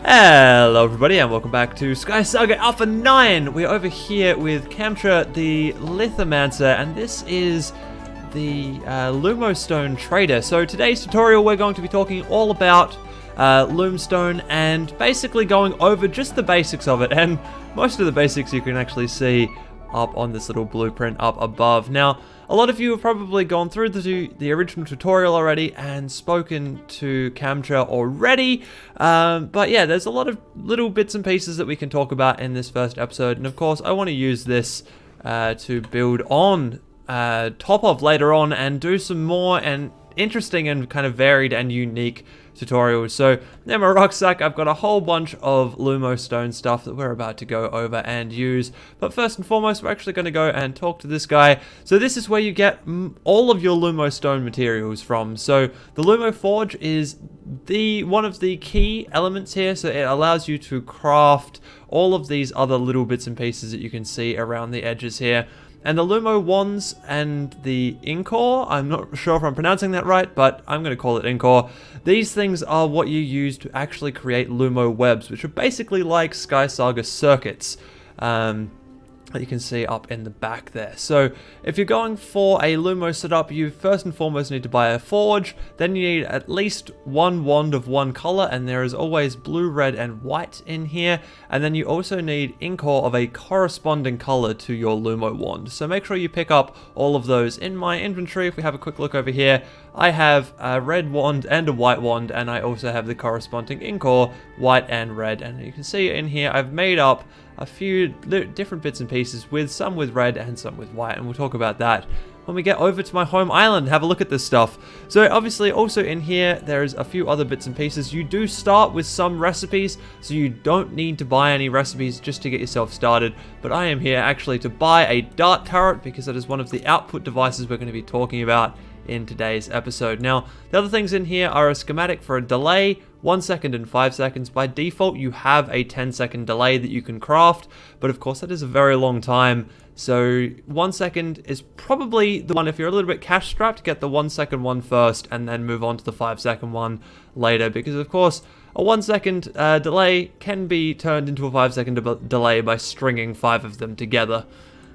Hello everybody and welcome back to SkySaga Alpha 9! We're over here with Camtra the Lithomancer, and this is the LumoStone trader. So today's tutorial we're going to be talking all about LumoStone and basically going over just the basics of it, and most of the basics you can actually see up on this little blueprint up above. Now, a lot of you have probably gone through the original tutorial already and spoken to Camtra already, but yeah, there's a lot of little bits and pieces that we can talk about in this first episode, and of course I want to use this to build on top of later on and do some more and interesting and kind of varied and unique tutorials. So in my rucksack I've got a whole bunch of LumoStone stuff that we're about to go over and use, but first and foremost we're actually going to go and talk to this guy. So this is where you get all of your LumoStone materials from. So the Lumo Forge is one of the key elements here, so it allows you to craft all of these other little bits and pieces that you can see around the edges here. And the Lumo Wands and the Inkor, I'm not sure if I'm pronouncing that right, but I'm going to call it Inkor. These things are what you use to actually create Lumo Webs, which are basically like SkySaga circuits. That you can see up in the back there. So if you're going for a Lumo setup, you first and foremost need to buy a forge, then you need at least one wand of one color, and there is always blue, red, and white in here, and then you also need Inkor of a corresponding color to your Lumo wand. So make sure you pick up all of those. In my inventory, if we have a quick look over here, I have a red wand and a white wand, and I also have the corresponding Inkor, white and red, and you can see in here I've made up a few different bits and pieces, with some with red and some with white, and we'll talk about that when we get over to my home island. Have a look at this stuff. So obviously also in here there's a few other bits and pieces. You do start with some recipes, so you don't need to buy any recipes just to get yourself started, but I am here actually to buy a dart turret because that is one of the output devices we're going to be talking about in today's episode. Now, the other things in here are a schematic for a delay, 1 second and 5 seconds. By default, you have a 10-second delay that you can craft, but of course that is a very long time. So 1 second is probably the one, if you're a little bit cash strapped, get the 1 second one first and then move on to the 5 second one later, because of course a 1 second delay can be turned into a 5 second delay by stringing 5 of them together.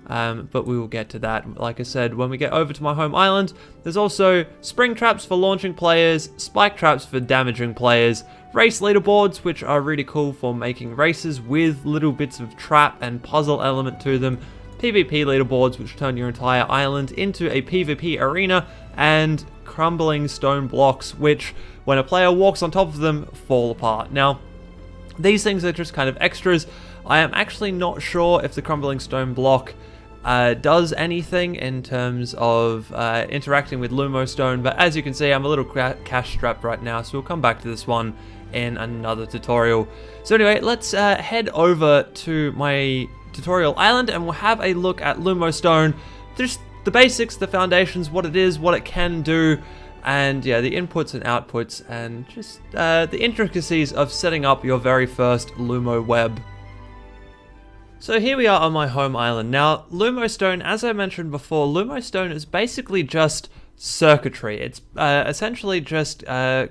But we will get to that, like I said, when we get over to my home island. There's also spring traps for launching players, spike traps for damaging players, race leaderboards, which are really cool for making races with little bits of trap and puzzle element to them, PvP leaderboards, which turn your entire island into a PvP arena, and crumbling stone blocks, which, when a player walks on top of them, fall apart. Now, these things are just kind of extras. I am actually not sure if the crumbling stone block does anything in terms of interacting with LumoStone, but as you can see I'm a little cash strapped right now, so we'll come back to this one in another tutorial. So anyway, let's head over to my tutorial island and we'll have a look at LumoStone, just the basics, the foundations, what it is, what it can do, and yeah, the inputs and outputs, and just the intricacies of setting up your very first Lumo web. So here we are on my home island. Now, LumoStone, as I mentioned before, LumoStone is basically just circuitry. It's essentially just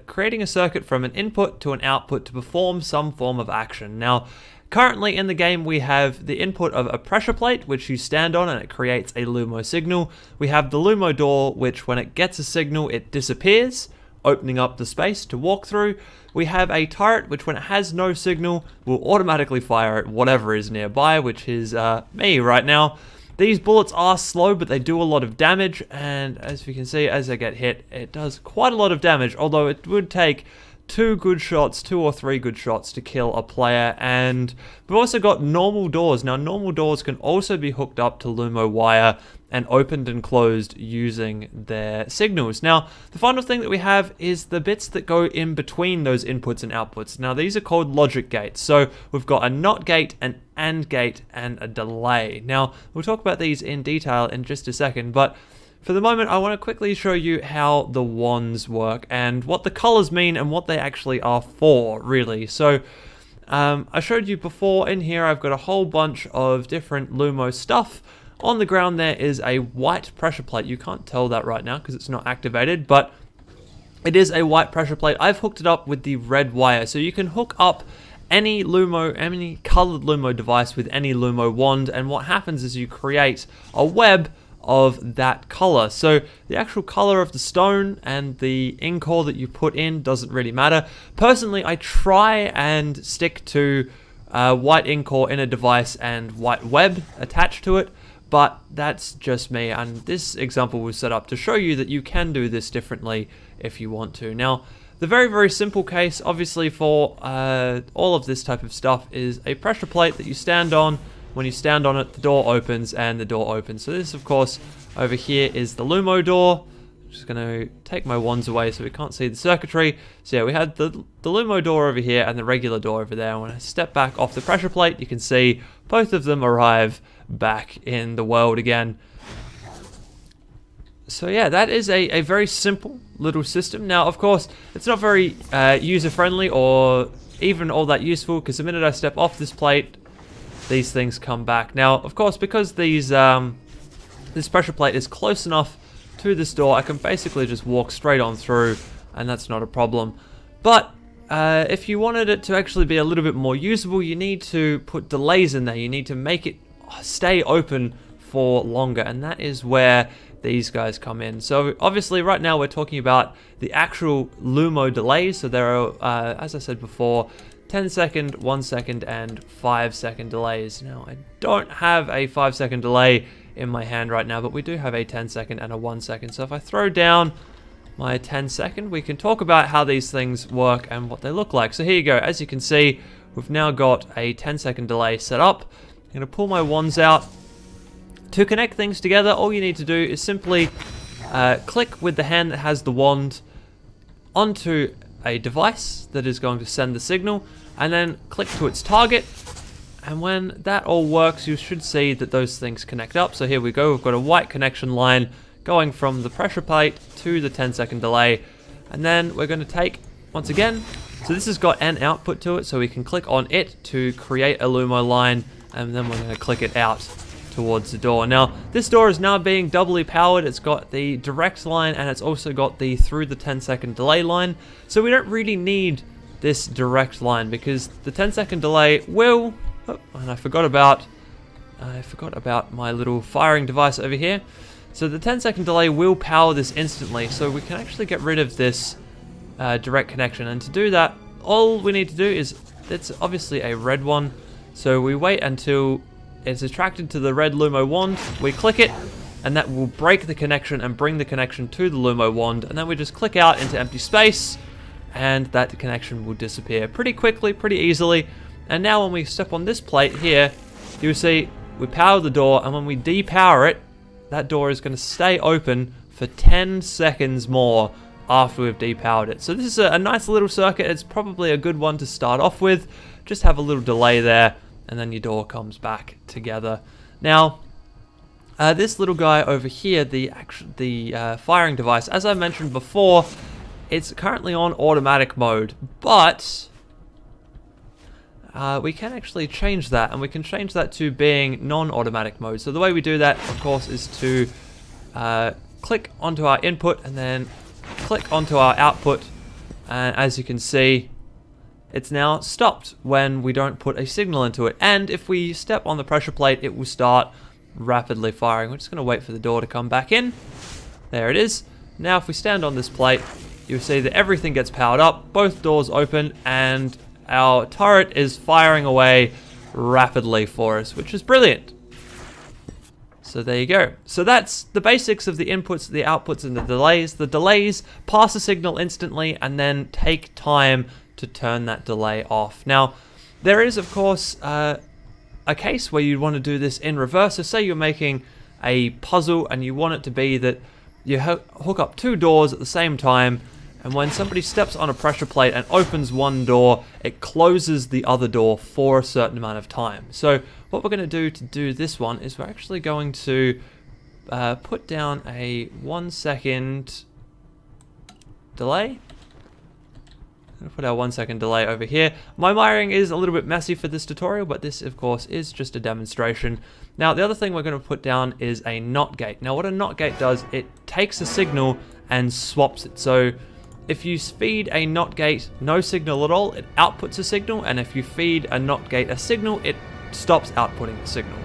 creating a circuit from an input to an output to perform some form of action. Now, currently in the game we have the input of a pressure plate, which you stand on and it creates a Lumo signal. We have the Lumo door, which when it gets a signal it disappears, opening up the space to walk through. We have a turret, which when it has no signal will automatically fire at whatever is nearby, which is me right now. These bullets are slow, but they do a lot of damage, and as you can see, as they get hit, it does quite a lot of damage, although it would take two or three good shots to kill a player. And we've also got normal doors. Now, normal doors can also be hooked up to Lumo wire and opened and closed using their signals. Now, the final thing that we have is the bits that go in between those inputs and outputs. Now, these are called logic gates. So we've got a NOT gate, an AND gate, and a delay. Now, we'll talk about these in detail in just a second, but for the moment, I want to quickly show you how the wands work and what the colors mean and what they actually are for, really. So, I showed you before in here, I've got a whole bunch of different Lumo stuff. On the ground there is a white pressure plate. You can't tell that right now because it's not activated, but it is a white pressure plate. I've hooked it up with the red wire, so you can hook up any colored Lumo device with any Lumo wand, and what happens is you create a web of that color. So the actual color of the stone and the ink ore that you put in doesn't really matter. Personally, I try and stick to white ink ore in a device and white web attached to it, but that's just me, and this example was set up to show you that you can do this differently if you want to. Now, the very, very simple case, obviously, for all of this type of stuff is a pressure plate that you stand on. When you stand on it, the door opens, and the door opens. So this, of course, over here is the Lumo door. I'm just going to take my wands away so we can't see the circuitry. So yeah, we had the Lumo door over here and the regular door over there. And when I step back off the pressure plate, you can see both of them arrive back in the world again. So yeah, that is a very simple little system. Now, of course, it's not very user-friendly or even all that useful, because the minute I step off this plate, these things come back. Now, of course, because this pressure plate is close enough to this door, I can basically just walk straight on through, and that's not a problem. But if you wanted it to actually be a little bit more usable, you need to put delays in there. You need to make it stay open for longer, and that is where these guys come in. So obviously right now we're talking about the actual Lumo delays. So there are, as I said before, 10 second, 1 second, and 5 second delays. Now, I don't have a 5 second delay in my hand right now, but we do have a 10 second and a 1 second. So if I throw down my 10 second, we can talk about how these things work and what they look like. So here you go. As you can see, we've now got a 10 second delay set up. I'm going to pull my wands out. To connect things together, all you need to do is simply click with the hand that has the wand onto a device that is going to send the signal, and then click to its target, and when that all works, you should see that those things connect up. So here we go, we've got a white connection line going from the pressure plate to the 10 second delay, and then we're going to take, once again, so this has got an output to it, so we can click on it to create a Lumo line, and then we're going to click it out towards the door. Now, this door is now being doubly powered. It's got the direct line, and it's also got the through the 10 second delay line. So we don't really need this direct line, because the 10 second delay will, oh, and I forgot about my little firing device over here. So the 10 second delay will power this instantly, so we can actually get rid of this direct connection. And to do that, all we need to do is, it's obviously a red one, so we wait until it's attracted to the red Lumo wand, we click it, and that will break the connection and bring the connection to the Lumo wand, and then we just click out into empty space, and that connection will disappear pretty quickly, pretty easily. And now when we step on this plate here, you'll see we power the door, and when we depower it, that door is going to stay open for 10 seconds more after we've depowered it. So this is a nice little circuit. It's probably a good one to start off with. Just have a little delay there, and then your door comes back together. Now, this little guy over here, the firing device, as I mentioned before, it's currently on automatic mode, but we can actually change that, and we can change that to being non-automatic mode. So the way we do that, of course, is to click onto our input and then click onto our output, and as you can see, it's now stopped when we don't put a signal into it. And if we step on the pressure plate, it will start rapidly firing. We're just going to wait for the door to come back in. There it is. Now if we stand on this plate, you'll see that everything gets powered up, both doors open, and our turret is firing away rapidly for us, which is brilliant. So there you go. So that's the basics of the inputs, the outputs, and the delays. The delays pass a signal instantly and then take time to turn that delay off. Now, there is, of course, a case where you'd want to do this in reverse. So say you're making a puzzle and you want it to be that you hook up two doors at the same time, and when somebody steps on a pressure plate and opens one door, it closes the other door for a certain amount of time. So what we're going to do this one is we're actually going to put down a 1 second delay. I'm going to put our 1 second delay over here. My wiring is a little bit messy for this tutorial, but this, of course, is just a demonstration. Now, the other thing we're going to put down is a NOT gate. Now, what a NOT gate does, it takes a signal and swaps it. So if you feed a NOT gate no signal at all, it outputs a signal, and if you feed a NOT gate a signal, it stops outputting the signal.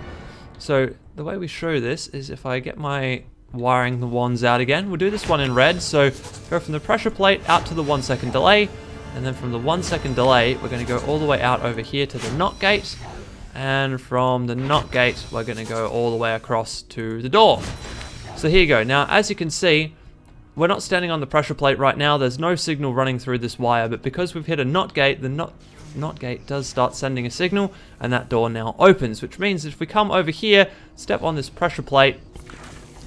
So the way we show this is if I get my wiring the wands out again, we'll do this one in red. So go from the pressure plate out to the 1 second delay, and then from the 1 second delay, we're going to go all the way out over here to the NOT gate, and from the NOT gate, we're going to go all the way across to the door. So here you go. Now, as you can see, we're not standing on the pressure plate right now. There's no signal running through this wire, but because we've hit a NOT gate, the NOT gate does start sending a signal, and that door now opens, which means if we come over here, step on this pressure plate,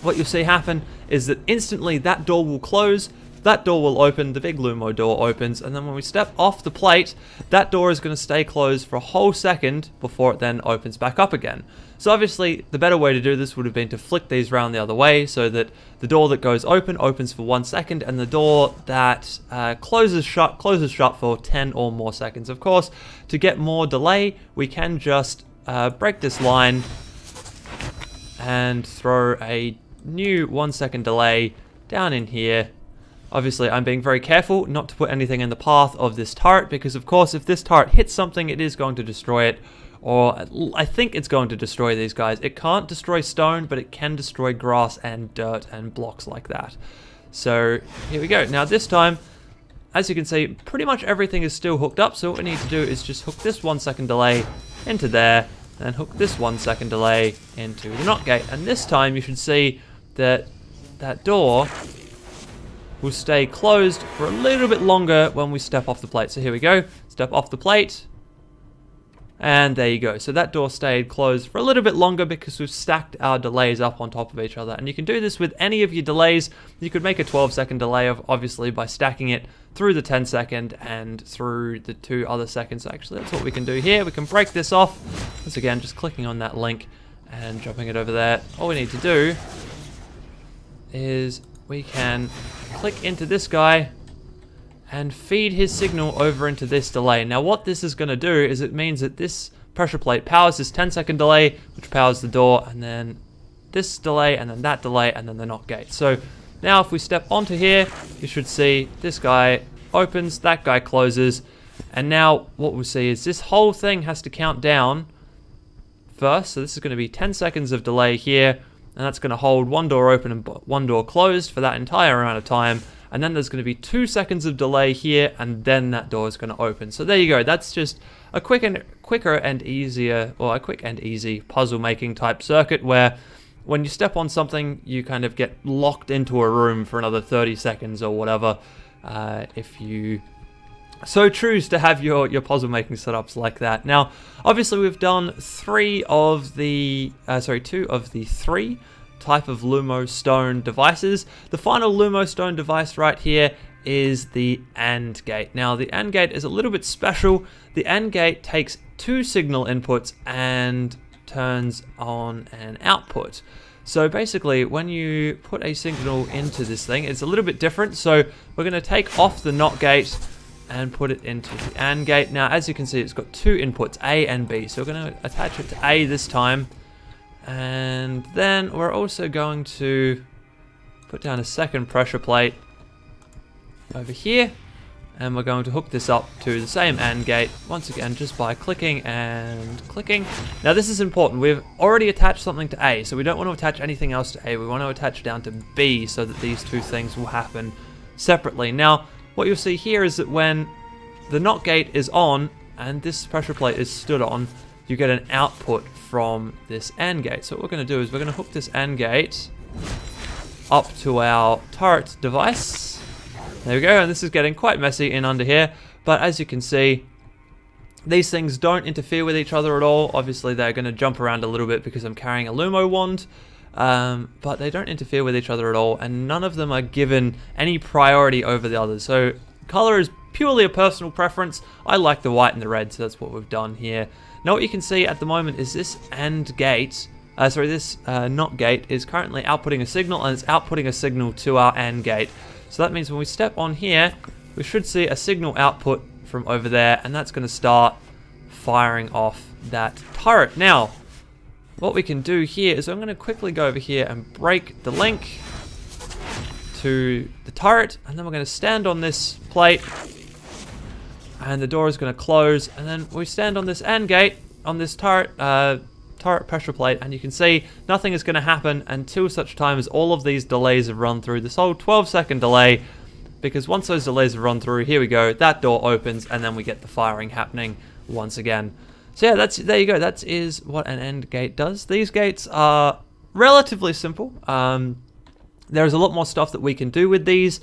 what you'll see happen is that instantly that door will close, that door will open, the big Lumo door opens, and then when we step off the plate, that door is going to stay closed for a whole second before it then opens back up again. So obviously, the better way to do this would have been to flick these around the other way so that the door that goes open opens for 1 second, and the door that closes shut for 10 or more seconds. Of course, to get more delay, we can just break this line and throw a new 1 second delay down in here. Obviously, I'm being very careful not to put anything in the path of this turret, because of course, if this turret hits something, it is going to destroy it. Or I think it's going to destroy these guys. It can't destroy stone, but it can destroy grass and dirt and blocks like that. So here we go. Now this time, as you can see, pretty much everything is still hooked up. So what we need to do is just hook this 1 second delay into there, and hook this 1 second delay into the NOT gate. And this time you should see that that door will stay closed for a little bit longer when we step off the plate. So here we go. Step off the plate. And there you go. So that door stayed closed for a little bit longer because we've stacked our delays up on top of each other. And you can do this with any of your delays. You could make a 12-second delay, obviously, by stacking it through the 10-second and through the 2 other seconds. Actually, that's what we can do here. We can break this off. Once again, just clicking on that link and dropping it over there. All we need to do is we can click into this guy and feed his signal over into this delay. Now what this is going to do is it means that this pressure plate powers this 10-second delay, which powers the door, and then this delay, and then that delay, and then the NOT gate. So now if we step onto here, you should see this guy opens, that guy closes, and now what we'll see is this whole thing has to count down first. So this is going to be 10 seconds of delay here, and that's going to hold one door open and one door closed for that entire amount of time. And then there's going to be 2 seconds of delay here, and then that door is going to open. So there you go. That's just a quick and easy puzzle making type circuit where when you step on something, you kind of get locked into a room for another 30 seconds or whatever. If you so choose to have your puzzle making setups like that. Now, obviously we've done 2 of the 3 type of LumoStone devices. The final LumoStone device right here is the AND gate. Now the AND gate is a little bit special. The AND gate takes 2 signal inputs and turns on an output. So basically when you put a signal into this thing, it's a little bit different. So we're going to take off the NOT gate and put it into the AND gate. Now as you can see, it's got 2 inputs, A and B. So we're going to attach it to A this time. And then we're also going to put down a second pressure plate over here, and we're going to hook this up to the same AND gate once again just by clicking and clicking. Now this is important. We've already attached something to A, so we don't want to attach anything else to A. We want to attach down to B so that these 2 things will happen separately. Now what you'll see here is that when the NOT gate is on and this pressure plate is stood on, you get an output from this AND gate. So what we're going to do is we're going to hook this AND gate up to our turret device. There we go, and this is getting quite messy in under here, but as you can see, these things don't interfere with each other at all. Obviously they're going to jump around a little bit because I'm carrying a Lumo wand, but they don't interfere with each other at all, and none of them are given any priority over the others. So color is purely a personal preference. I like the white and the red, so that's what we've done here. Now what you can see at the moment is this AND gate, this NOT gate is currently outputting a signal, and it's outputting a signal to our AND gate. So that means when we step on here, we should see a signal output from over there, and that's going to start firing off that turret. Now, what we can do here is I'm going to quickly go over here and break the link to the turret, and then we're going to stand on this plate, and the door is going to close, and then we stand on this end gate, on this turret pressure plate, and you can see nothing is going to happen until such time as all of these delays have run through. This whole 12-second delay, because once those delays have run through, here we go, that door opens, and then we get the firing happening once again. So yeah, there you go. That is what an end gate does. These gates are relatively simple. There's a lot more stuff that we can do with these,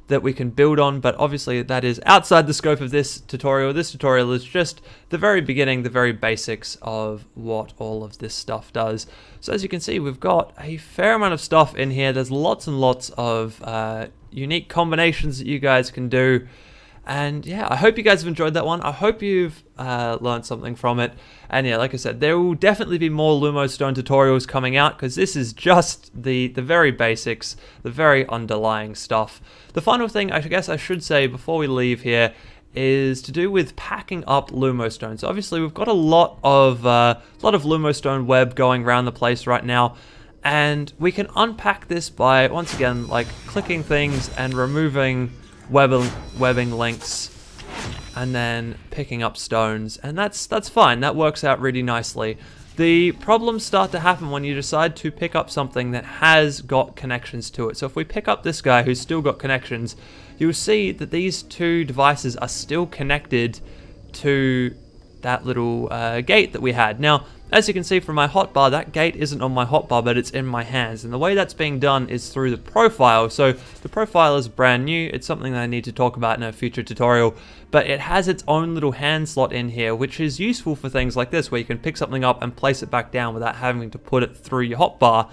that we can build on, but obviously that is outside the scope of this tutorial. This tutorial is just the very beginning, the very basics of what all of this stuff does. So as you can see, we've got a fair amount of stuff in here. There's lots and lots of unique combinations that you guys can do. And yeah, I hope you guys have enjoyed that one. I hope you've learned something from it. And yeah, like I said, there will definitely be more LumoStone tutorials coming out, because this is just the very basics, the very underlying stuff. The final thing I guess I should say before we leave here is to do with packing up LumoStone. So obviously we've got a lot of LumoStone web going around the place right now. And we can unpack this by, once again, like clicking things and removing webbing links, and then picking up stones, and that's fine. That works out really nicely. The problems start to happen when you decide to pick up something that has got connections to it. So if we pick up this guy who's still got connections, you'll see that these two devices are still connected to that little gate that we had. Now, as you can see from my hotbar, that gate isn't on my hotbar, but it's in my hands. And the way that's being done is through the profile. So the profile is brand new. It's something that I need to talk about in a future tutorial. But it has its own little hand slot in here, which is useful for things like this, where you can pick something up and place it back down without having to put it through your hotbar.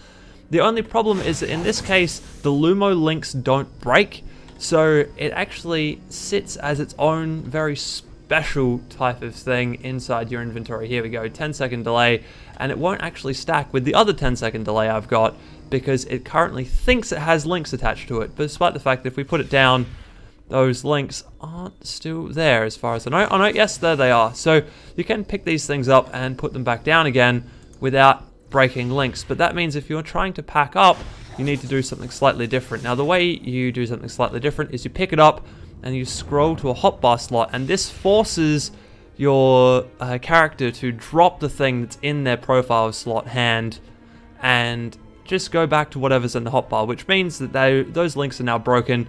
The only problem is that in this case, the Lumo links don't break. So it actually sits as its own very special type of thing inside your inventory. Here we go, 10-second delay, and it won't actually stack with the other 10-second delay I've got, because it currently thinks it has links attached to it, but despite the fact that if we put it down, those links aren't still there as far as I know. Oh no, yes, there they are. So you can pick these things up and put them back down again without breaking links, but that means if you're trying to pack up, you need to do something slightly different. Now the way you do something slightly different is you pick it up and you scroll to a hotbar slot, and this forces your character to drop the thing that's in their profile slot hand and just go back to whatever's in the hotbar, which means that those links are now broken,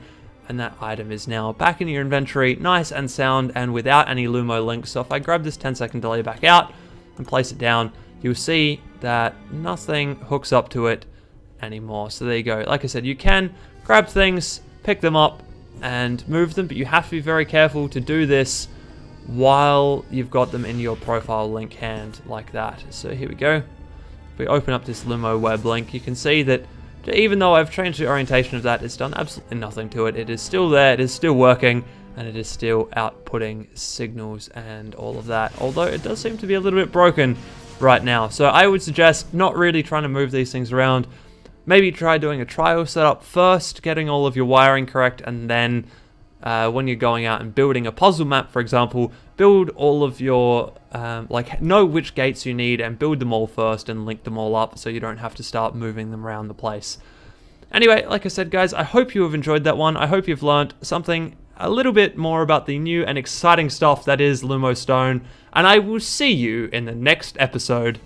and that item is now back in your inventory, nice and sound, and without any Lumo links. So if I grab this 10-second delay back out and place it down, you'll see that nothing hooks up to it anymore. So there you go. Like I said, you can grab things, pick them up, and move them, but you have to be very careful to do this while you've got them in your profile link hand like that. So here we go. If we open up this Lumo web link, you can see that even though I've changed the orientation of that, it's done absolutely nothing to it. It is still there, it is still working, and it is still outputting signals and all of that, although it does seem to be a little bit broken right now. So I would suggest not really trying to move these things around. Maybe try doing a trial setup first, getting all of your wiring correct, and then when you're going out and building a puzzle map, for example, build all of your, know which gates you need and build them all first and link them all up so you don't have to start moving them around the place. Anyway, like I said, guys, I hope you have enjoyed that one. I hope you've learned something a little bit more about the new and exciting stuff that is LumoStone, and I will see you in the next episode.